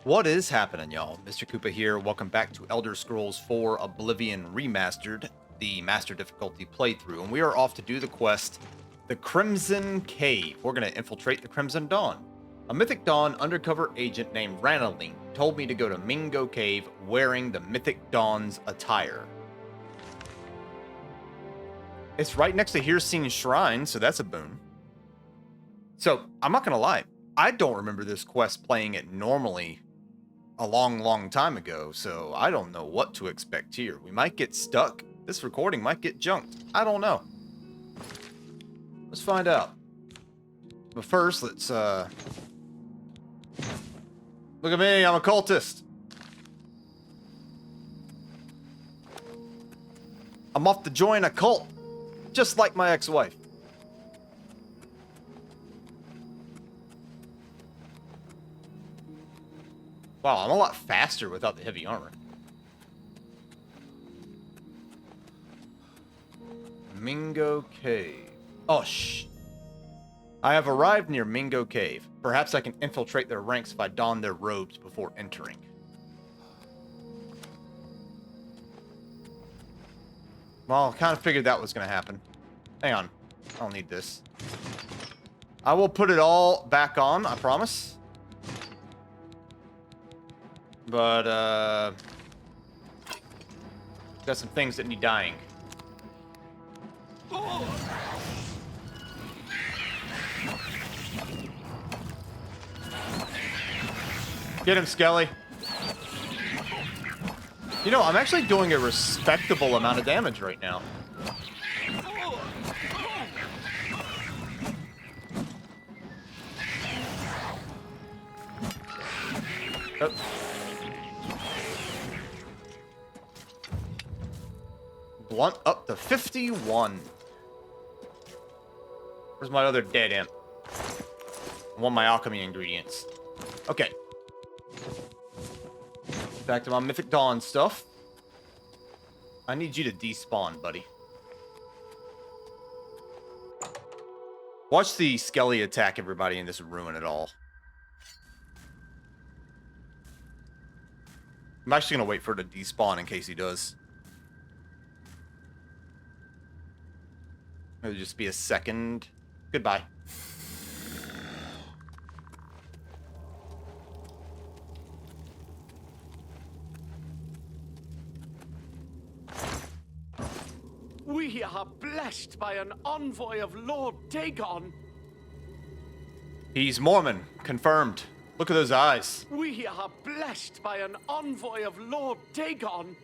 What is happening, y'all? Mr. Koopa here. Welcome back to Elder Scrolls 4 Oblivion Remastered, the Master Difficulty playthrough. And we are off to do the quest, the Crimson Cave. We're going to infiltrate the Crimson Dawn. A Mythic Dawn undercover agent named Ranaline told me to go to Mingo Cave wearing the Mythic Dawn's attire. It's right next to Hircine's Shrine, so that's a boon. So, I'm not going to lie. I don't remember this quest playing it normally a long time ago, so I don't know what to expect here. We might get stuck. This recording might get junked. I don't know. Let's find out. But first, let's, look at me, I'm a cultist. I'm off to join a cult, just like my ex-wife. Wow, I'm a lot faster without the heavy armor. Mingo Cave. Oh, shh. I have arrived near Mingo Cave. Perhaps I can infiltrate their ranks if I don their robes before entering. Well, I kind of figured that was going to happen. Hang on. I don't need this. I will put it all back on, I promise. But, got some things that need dying. Get him, Skelly. You know, I'm actually doing a respectable amount of damage right now. Oh. Blunt up to 51. Where's my other dead imp? I want my alchemy ingredients. Okay. Back to my Mythic Dawn stuff. I need you to despawn, buddy. Watch the Skelly attack everybody and just ruin it all. I'm actually going to wait for it to despawn in case he does. It'll just be a second. Goodbye. We are blessed by an envoy of Lord Dagon. He's Mormon. Confirmed. Look at those eyes. We are blessed by an envoy of Lord Dagon.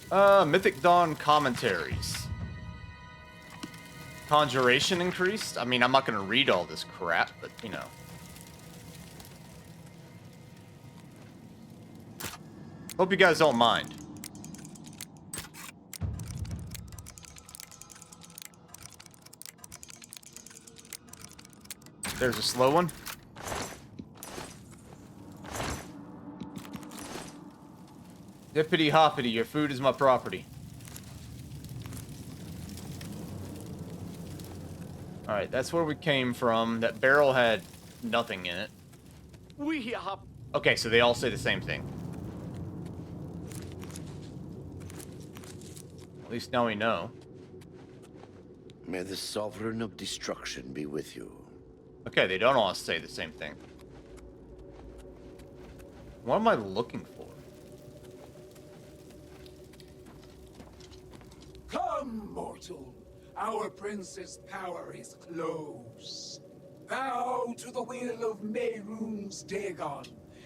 Mythic Dawn commentaries. Conjuration increased? I mean, I'm not going to read all this crap, but, you know. Hope you guys don't mind. There's a slow one. Hippity hoppity, your food is my property. Alright, that's where we came from. That barrel had nothing in it. We are... Okay, so they all say the same thing. At least now we know. May the Sovereign of Destruction be with you. Okay, they don't all say the same thing. What am I looking for? Come, mortal. Our prince's power is close. Bow to the will of Mehrunes Dagon,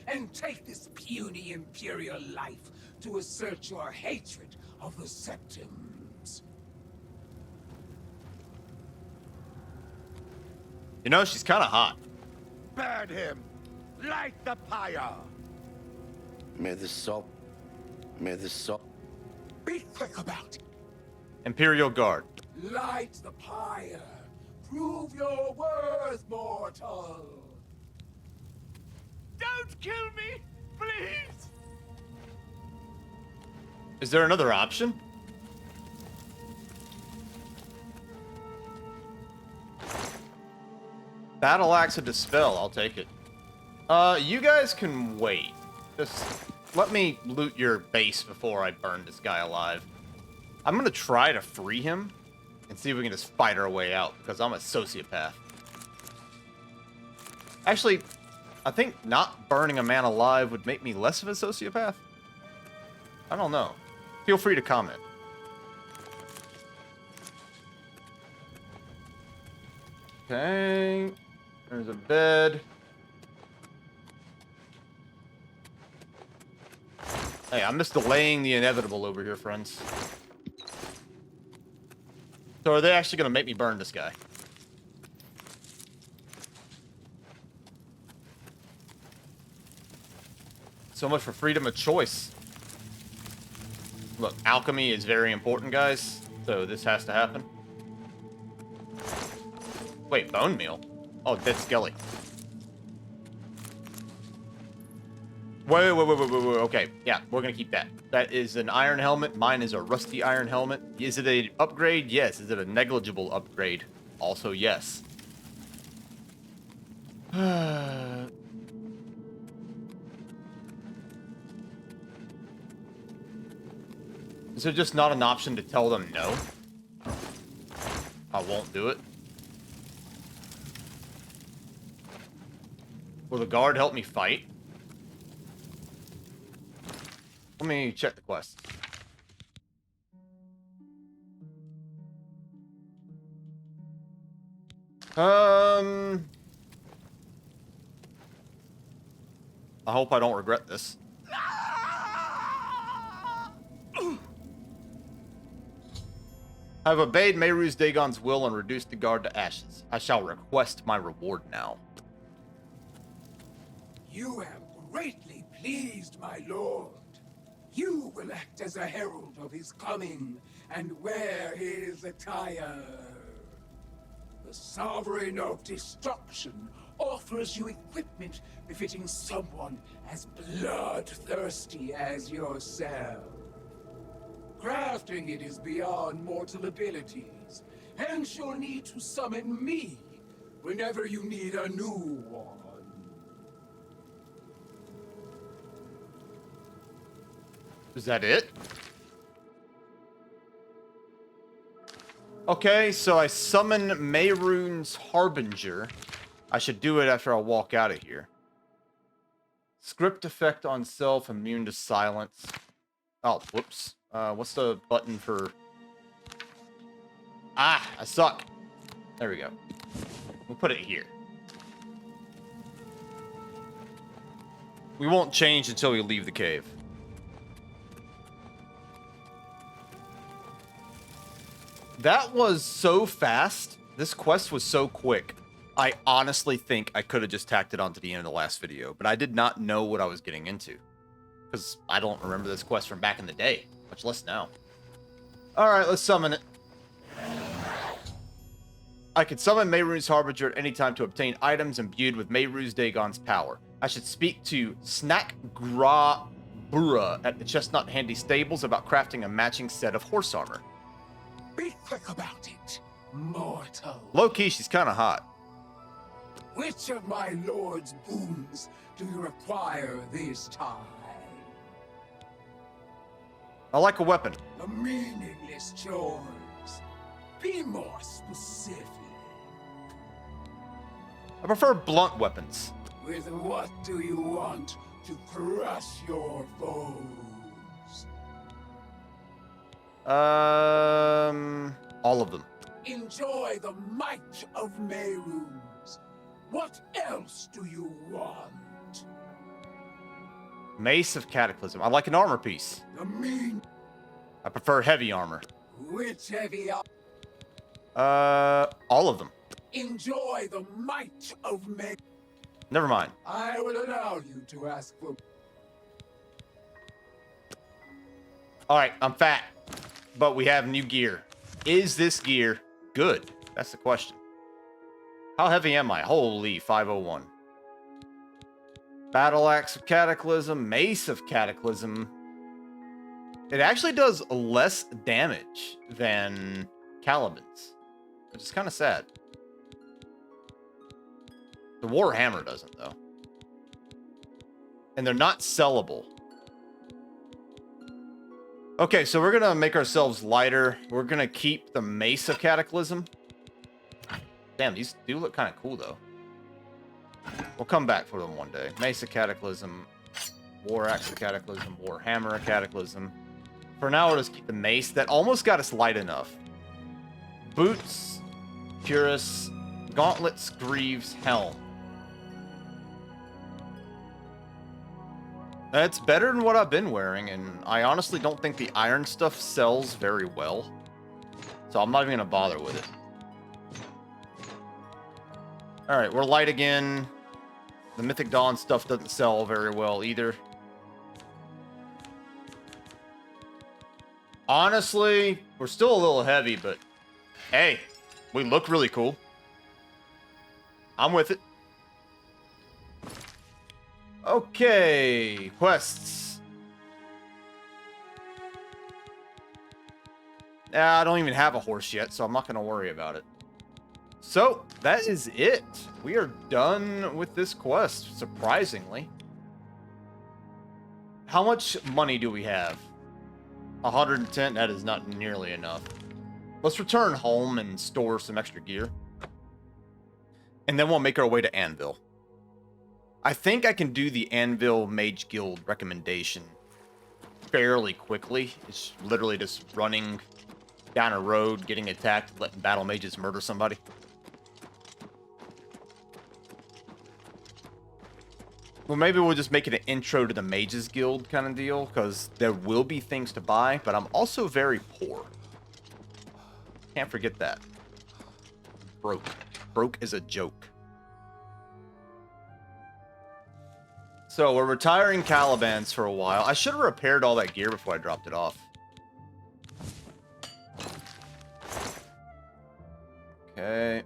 and take this puny imperial life to assert your hatred of the Septims. You know, she's kind of hot. Burn him! Light the pyre! May the Be quick about it. Imperial Guard. Light the pyre. Prove your worth, mortal. Don't kill me, please! Is there another option? Battle Axe of Dispel. I'll take it. You guys can wait. Just let me loot your base before I burn this guy alive. I'm gonna try to free him and see if we can just fight our way out, because I'm a sociopath. Actually, I think not burning a man alive would make me less of a sociopath. I don't know. Feel free to comment. Okay. There's a bed. Hey, I'm just delaying the inevitable over here, friends. So are they actually going to make me burn this guy? So much for freedom of choice. Look, alchemy is very important, guys. So this has to happen. Wait, bone meal? Oh, dead skelly. Wait. Okay, yeah, we're gonna keep that. That is an iron helmet. Mine is a rusty iron helmet. Is it an upgrade? Yes. Is it a negligible upgrade? Also, yes. Is there just not an option to tell them no? I won't do it. Will the guard help me fight? Let me check the quest. I hope I don't regret this. I've obeyed Mehrunes Dagon's will and reduced the guard to ashes. I shall request my reward now. You have greatly pleased my lord. You will act as a herald of his coming and wear his attire. The Sovereign of Destruction offers you equipment befitting someone as bloodthirsty as yourself. Crafting it is beyond mortal abilities, hence you'll need to summon me whenever you need a new one. Is that it? Okay, so I summon Mehrunes Harbinger. I should do it after I walk out of here. Script effect on self, immune to silence. Oh, whoops. What's the button for... Ah, I suck. There we go. We'll put it here. We won't change until we leave the cave. That was so fast. This quest was so quick. I honestly think I could have just tacked it onto the end of the last video, but I did not know what I was getting into. Because I don't remember this quest from back in the day, much less now. Alright, let's summon it. I could summon Mehrunes Harbinger at any time to obtain items imbued with Mehrunes Dagon's power. I should speak to Snack Gra Bura at the Chestnut Handy Stables about crafting a matching set of horse armor. Be quick about it, mortal. Low-key, she's kind of hot. Which of my lord's boons do you require this time? I like a weapon. The meaningless chores. Be more specific. I prefer blunt weapons. With what do you want to crush your foes? All of them. Enjoy the might of Mehrunes. What else do you want? Mace of Cataclysm. I like an armor piece. The mean. I prefer heavy armor. Which heavy? All of them. Enjoy the might of Mehrunes. Never mind. I will allow you to ask for. Alright, I'm fat. But we have new gear. Is this gear good? That's the question. How heavy am I? Holy 501. Battle Axe of Cataclysm. Mace of Cataclysm. It actually does less damage than Caliban's, which is kind of sad. The Warhammer doesn't, though. And they're not sellable. Okay, so we're going to make ourselves lighter. We're going to keep the Mace of Cataclysm. Damn, these do look kind of cool, though. We'll come back for them one day. Mace of Cataclysm, War Axe of Cataclysm, Warhammer of Cataclysm. For now, we'll just keep the Mace. That almost got us light enough. Boots, Cuirass, Gauntlets, Greaves, Helm. That's better than what I've been wearing, and I honestly don't think the iron stuff sells very well. So I'm not even going to bother with it. Alright, we're light again. The Mythic Dawn stuff doesn't sell very well either. Honestly, we're still a little heavy, but hey, we look really cool. I'm with it. Okay, quests. I don't even have a horse yet, so I'm not going to worry about it. So, that is it. We are done with this quest, surprisingly. How much money do we have? 110? That is not nearly enough. Let's return home and store some extra gear. And then we'll make our way to Anvil. I think I can do the Anvil Mage Guild recommendation fairly quickly. It's literally just running down a road, getting attacked, letting battle mages murder somebody. Well, maybe we'll just make it an intro to the Mages Guild kind of deal, because there will be things to buy, but I'm also very poor. Can't forget that. Broke. Broke is a joke. So, we're retiring Calibans for a while. I should have repaired all that gear before I dropped it off. Okay.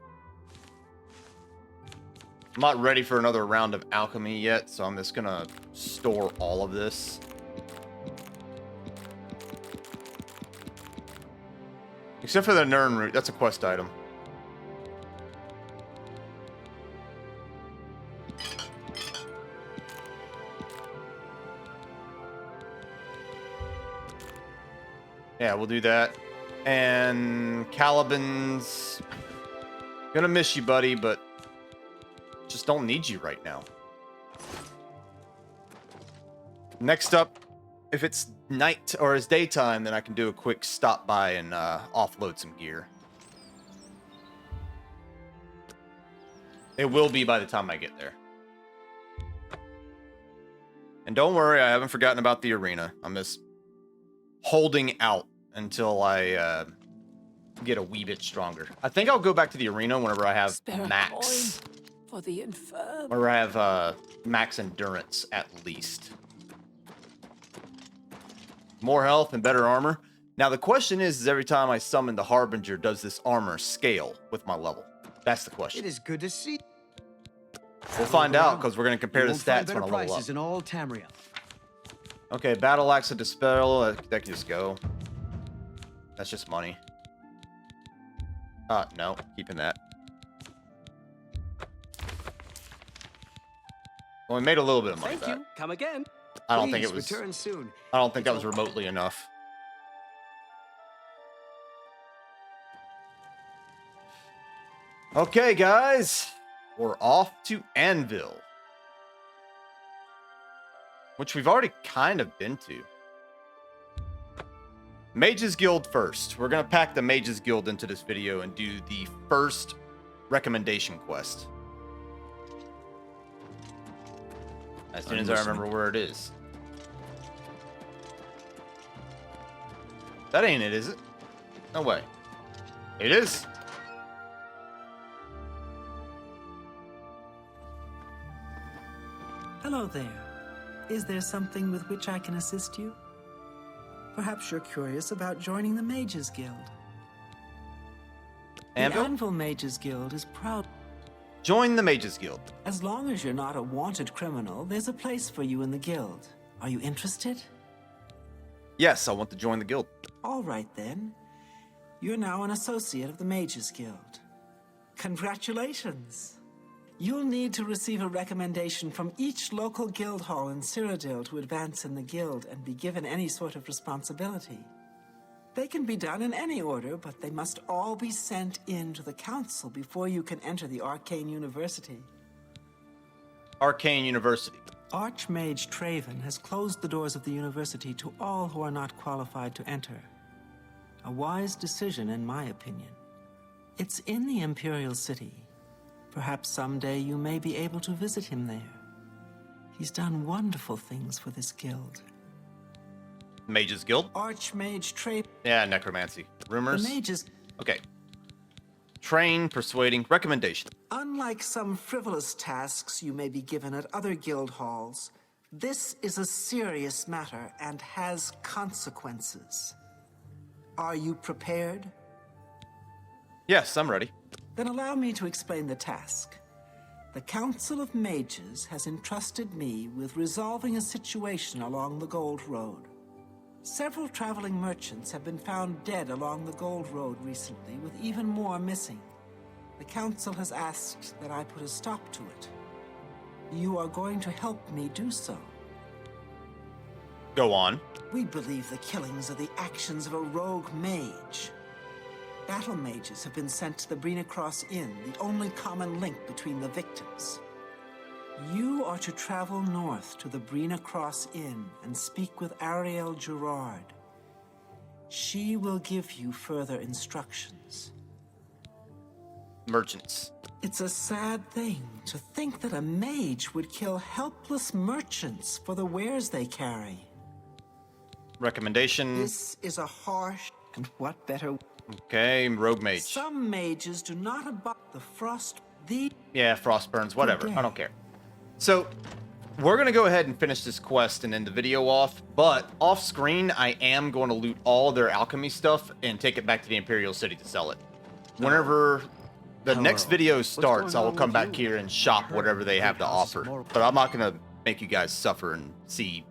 I'm not ready for another round of alchemy yet, so I'm just gonna store all of this. Except for the Nern root, that's a quest item. Yeah, we'll do that. And Caliban's gonna miss you, buddy, but just don't need you right now. Next up, if it's night or it's daytime, then I can do a quick stop by and offload some gear. It will be by the time I get there. And don't worry, I haven't forgotten about the arena. I'm just holding out until I get a wee bit stronger. I think I'll go back to the arena whenever I have max. For the infirm. Where I have max endurance at least. More health and better armor. Now the question is every time I summon the Harbinger, does this armor scale with my level? That's the question. It is good to see. We'll find out because we're going to compare the stats when I level up. In all Tamriel. Okay, Battle Axe of Dispel. That can just go. That's just money. No, keeping that. Well, we made a little bit of money back. Come again. I don't think it was. Return soon. I don't think that was remotely enough. Okay, guys, we're off to Anvil, which we've already kind of been to. Mages Guild first. We're gonna pack the Mages Guild into this video and do the first recommendation quest. As soon as I remember where it is. That ain't it, is it? No way. It is. Hello there. Is there something with which I can assist you? Perhaps you're curious about joining the Mages Guild. Anvil? The Anvil Mages Guild is proud. Join the Mages Guild. As long as you're not a wanted criminal, there's a place for you in the guild. Are you interested? Yes, I want to join the guild. All right then. You're now an associate of the Mages Guild. Congratulations. You'll need to receive a recommendation from each local guild hall in Cyrodiil to advance in the guild and be given any sort of responsibility. They can be done in any order, but they must all be sent in to the council before you can enter the Arcane University. Arcane University. Archmage Traven has closed the doors of the university to all who are not qualified to enter. A wise decision, in my opinion. It's in the Imperial City. Perhaps someday you may be able to visit him there. He's done wonderful things for this guild. Mage's Guild? Archmage Traven. Yeah, necromancy. Rumors? The mages. Okay. Train, persuading, recommendation. Unlike some frivolous tasks you may be given at other guild halls, this is a serious matter and has consequences. Are you prepared? Yes, I'm ready. Then allow me to explain the task. The Council of Mages has entrusted me with resolving a situation along the Gold Road. Several traveling merchants have been found dead along the Gold Road recently, with even more missing. The Council has asked that I put a stop to it. You are going to help me do so. Go on. We believe the killings are the actions of a rogue mage. Battle mages have been sent to the Brina Cross Inn, the only common link between the victims. You are to travel north to the Brina Cross Inn and speak with Ariel Gerard. She will give you further instructions. Merchants. It's a sad thing to think that a mage would kill helpless merchants for the wares they carry. Recommendation. This is a harsh, and what better... Okay, rogue mage. Some mages do not abide the frost. Yeah, frost burns, whatever. Okay. I don't care. So, we're going to go ahead and finish this quest and end the video off, but off screen, I am going to loot all their alchemy stuff and take it back to the Imperial City to sell it. Whenever the next video starts, I will come back here and shop whatever they have to offer. But I'm not going to make you guys suffer and see.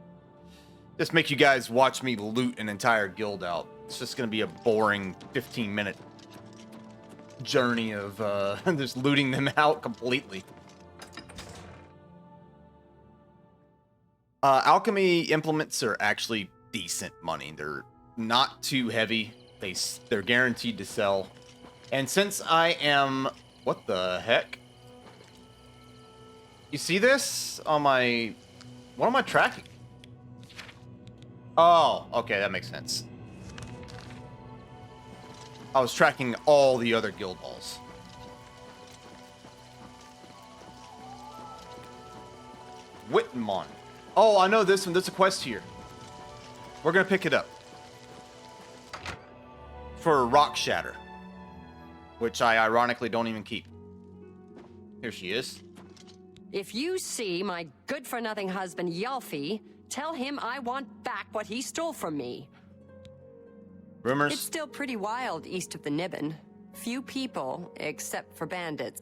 Just make you guys watch me loot an entire guild out. It's just going to be a boring 15-minute journey of just looting them out completely. Alchemy implements are actually decent money. They're not too heavy. They're guaranteed to sell. And since I am... What the heck? You see this on my... What am I tracking? Oh, okay, that makes sense. I was tracking all the other guild halls. Wittenmon. Oh, I know this one. There's a quest here. We're gonna pick it up. For Rock Shatter. Which I ironically don't even keep. Here she is. If you see my good-for-nothing husband, Yalfi, tell him I want back what he stole from me. Rumors? It's still pretty wild east of the Nibbin. Few people, except for bandits.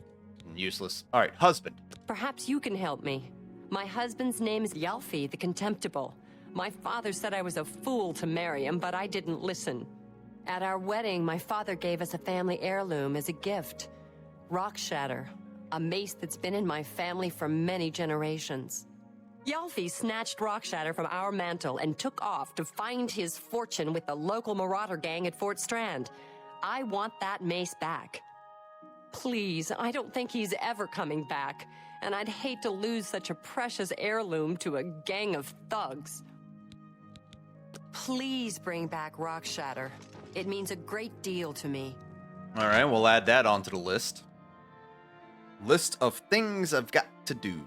Useless. Alright, husband. Perhaps you can help me. My husband's name is Yalfi the Contemptible. My father said I was a fool to marry him, but I didn't listen. At our wedding, my father gave us a family heirloom as a gift. Rock Shatter, a mace that's been in my family for many generations. Yalfi snatched Rock Shatter from our mantle and took off to find his fortune with the local marauder gang at Fort Strand. I want that mace back. Please, I don't think he's ever coming back, and I'd hate to lose such a precious heirloom to a gang of thugs. Please bring back Rock Shatter. It means a great deal to me. Alright, we'll add that onto the list. List of things I've got to do.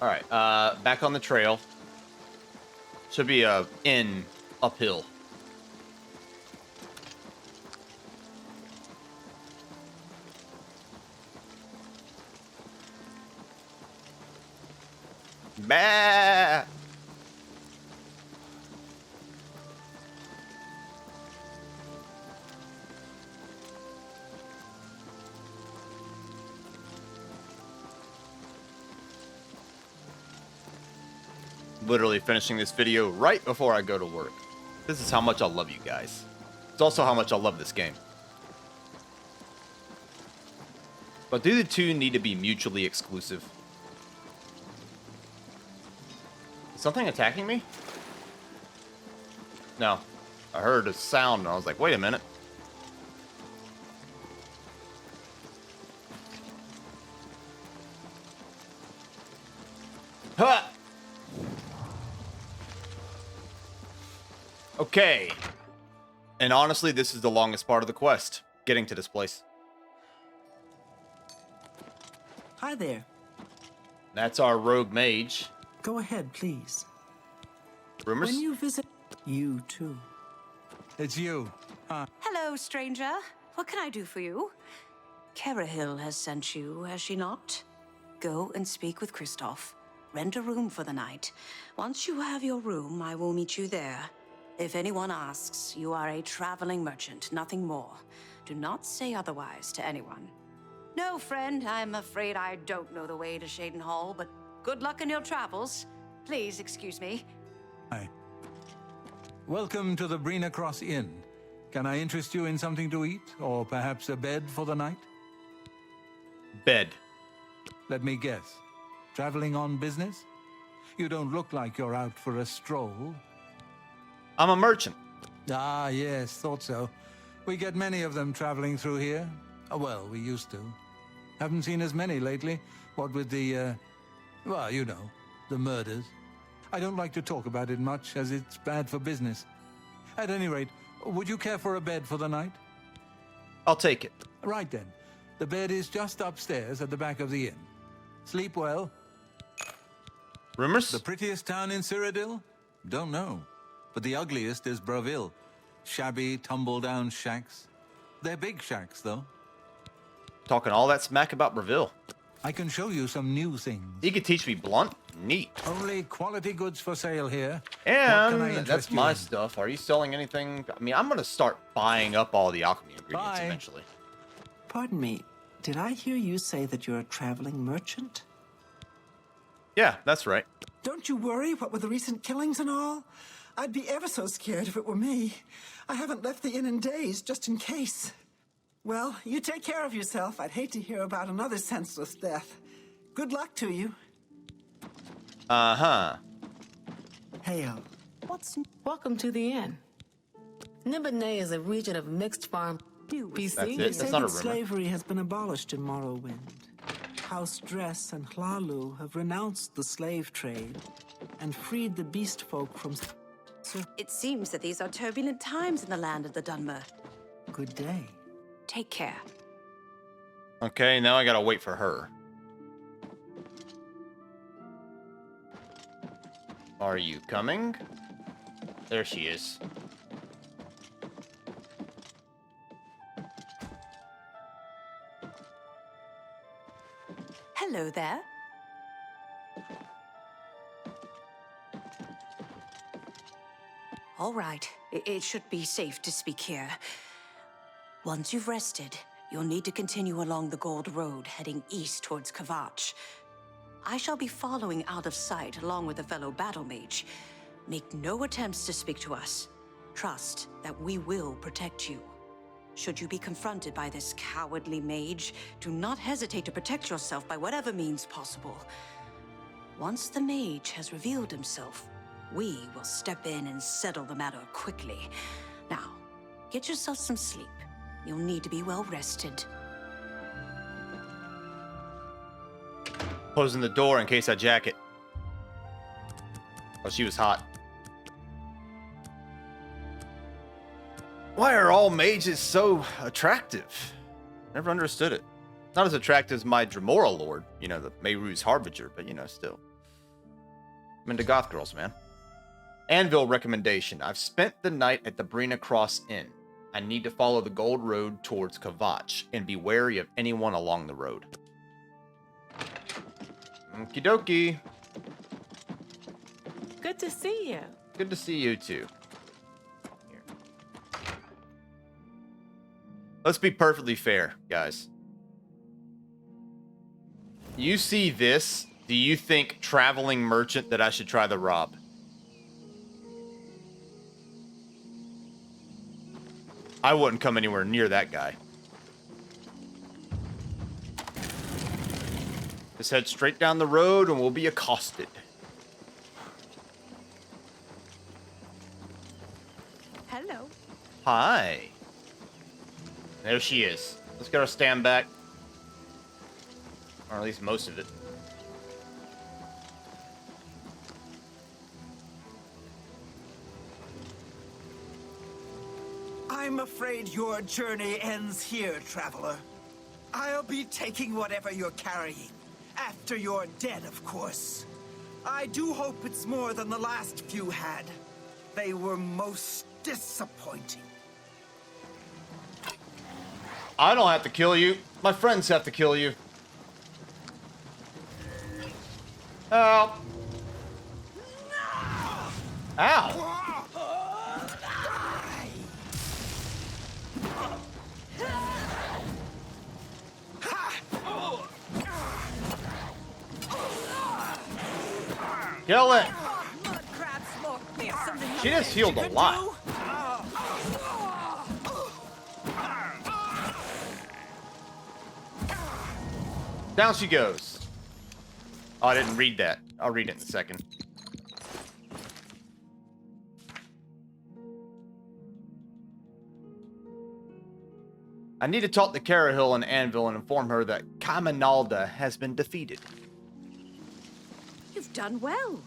Alright, back on the trail. Should be a inn uphill. Bah! Literally finishing this video right before I go to work. This is how much I love you guys. It's also how much I love this game. But do the two need to be mutually exclusive? Is something attacking me? No. I heard a sound and I was like, wait a minute. Huh! Okay. And honestly, this is the longest part of the quest, getting to this place. Hi there. That's our rogue mage. Go ahead, please. Rumors? When you visit, you too. It's you. Hello, stranger. What can I do for you? Kerahil has sent you, has she not? Go and speak with Kristoff. Rent a room for the night. Once you have your room, I will meet you there. If anyone asks, you are a traveling merchant, nothing more. Do not say otherwise to anyone. No, friend, I'm afraid I don't know the way to Shaden Hall, but good luck in your travels. Please excuse me. Hi. Welcome to the Brina Cross Inn. Can I interest you in something to eat, or perhaps a bed for the night? Bed. Let me guess. Traveling on business? You don't look like you're out for a stroll. I'm a merchant. Ah, yes, thought so. We get many of them traveling through here. Oh, well, we used to. Haven't seen as many lately. What with the, well, you know, the murders. I don't like to talk about it much, as it's bad for business. At any rate, would you care for a bed for the night? I'll take it. Right then. The bed is just upstairs at the back of the inn. Sleep well. Rumors? The prettiest town in Cyrodiil? Don't know. But the ugliest is Bravil. Shabby, tumble-down shacks. They're big shacks, though. Talking all that smack about Breville. I can show you some new things. You could teach me blunt? Neat. Only quality goods for sale here. What can I And interest that's you my in? stuff. Are you selling anything? I mean, I'm going to start buying up all the alchemy ingredients Bye. eventually. Pardon me, did I hear you say that you're a traveling merchant? Yeah, that's right. Don't you worry, what with the recent killings and all? I'd be ever so scared if it were me. I haven't left the inn in days, just in case. Well, you take care of yourself. I'd hate to hear about another senseless death. Good luck to you. Uh-huh. Hail. Welcome to the inn. Nibene is a region of mixed farm. BC. That's it. They That's say not a that rumor. slavery has been abolished in Morrowind. House Dress and Hlalu have renounced the slave trade and freed the beast folk from... It seems that these are turbulent times in the land of the Dunmer. Good day. Take care. Okay, now I got to wait for her. Are you coming? There she is. Hello there. All right. It should be safe to speak here. Once you've rested, you'll need to continue along the Gold Road, heading east towards Kvatch. I shall be following out of sight along with a fellow battle mage. Make no attempts to speak to us. Trust that we will protect you. Should you be confronted by this cowardly mage, do not hesitate to protect yourself by whatever means possible. Once the mage has revealed himself, we will step in and settle the matter quickly. Now, get yourself some sleep. You'll need to be well rested. Closing the door in case I jack it. Oh, she was hot. Why are all mages so attractive? Never understood it. Not as attractive as my Dremora lord, you know, the Mehrunes Harbinger, but you know, still. I'm into goth girls, man. Anvil Recommendation. I've spent the night at the Brina Cross Inn. I need to follow the Gold Road towards Kvatch and be wary of anyone along the road. Okie dokie. Good to see you. Good to see you too. Here. Let's be perfectly fair, guys. You see this, do you think traveling merchant that I should try to rob? I wouldn't come anywhere near that guy. Just head straight down the road and we'll be accosted. Hello. Hi. There she is. Let's get our stand back. Or at least most of it. I'm afraid your journey ends here, traveler. I'll be taking whatever you're carrying. After you're dead, of course. I do hope it's more than the last few had. They were most disappointing. I don't have to kill you. My friends have to kill you. Help. Ow. Kill it. She just healed a lot. Down she goes. Oh, I didn't read that. I'll read it in a second. I need to talk to Carahil and Anvil and inform her that Kaminalda has been defeated. You've done well.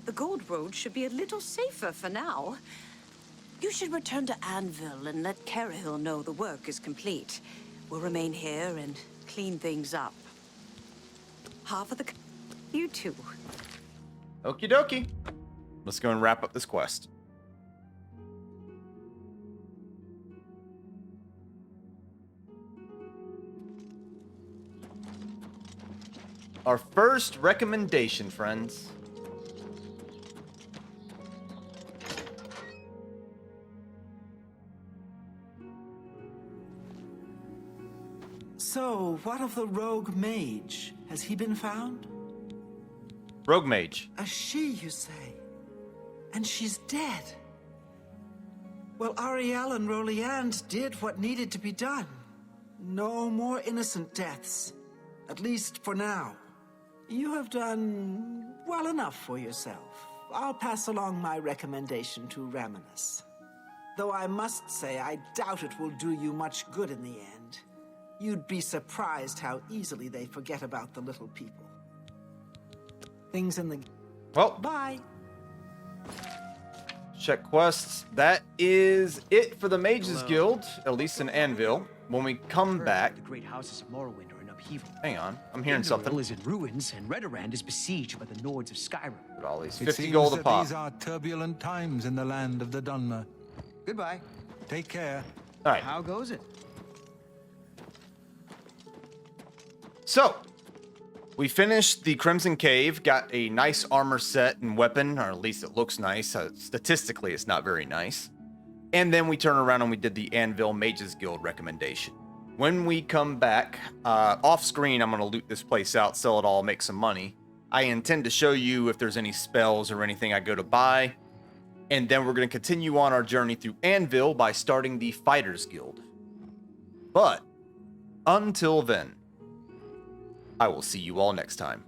The Gold Road should be a little safer for now. You should return to Anvil and let Carahil know the work is complete. We'll remain here and clean things up. Half of the... You too. Okie dokie. Let's go and wrap up this quest. Our first recommendation, friends. So, what of the rogue mage? Has he been found? Rogue Mage. A she, you say? And she's dead. Well, Ariel and Roliand did what needed to be done. No more innocent deaths. At least for now. You have done well enough for yourself. I'll pass along my recommendation to Raminus. Though I must say, I doubt it will do you much good in the end. You'd be surprised how easily they forget about the little people. Things in the... Well, bye. Check quests. That is it for the Mages Guild, at least in Anvil. When we come back... The great houses of Morrowind are in upheaval. Hang on, I'm hearing something. is in ruins, and Redorand is besieged by the Nords of Skyrim. But all these It 50 seems gold a that pop. these are turbulent times in the land of the Dunmer. Goodbye. Take care. All right. How goes it? So, we finished the Crimson Cave, got a nice armor set and weapon, or at least it looks nice. Statistically, it's not very nice. And then we turn around and we did the Anvil Mages Guild recommendation. When we come back, off screen, I'm going to loot this place out, sell it all, make some money. I intend to show you if there's any spells or anything I go to buy. And then we're going to continue on our journey through Anvil by starting the Fighters Guild. But, until then, I will see you all next time.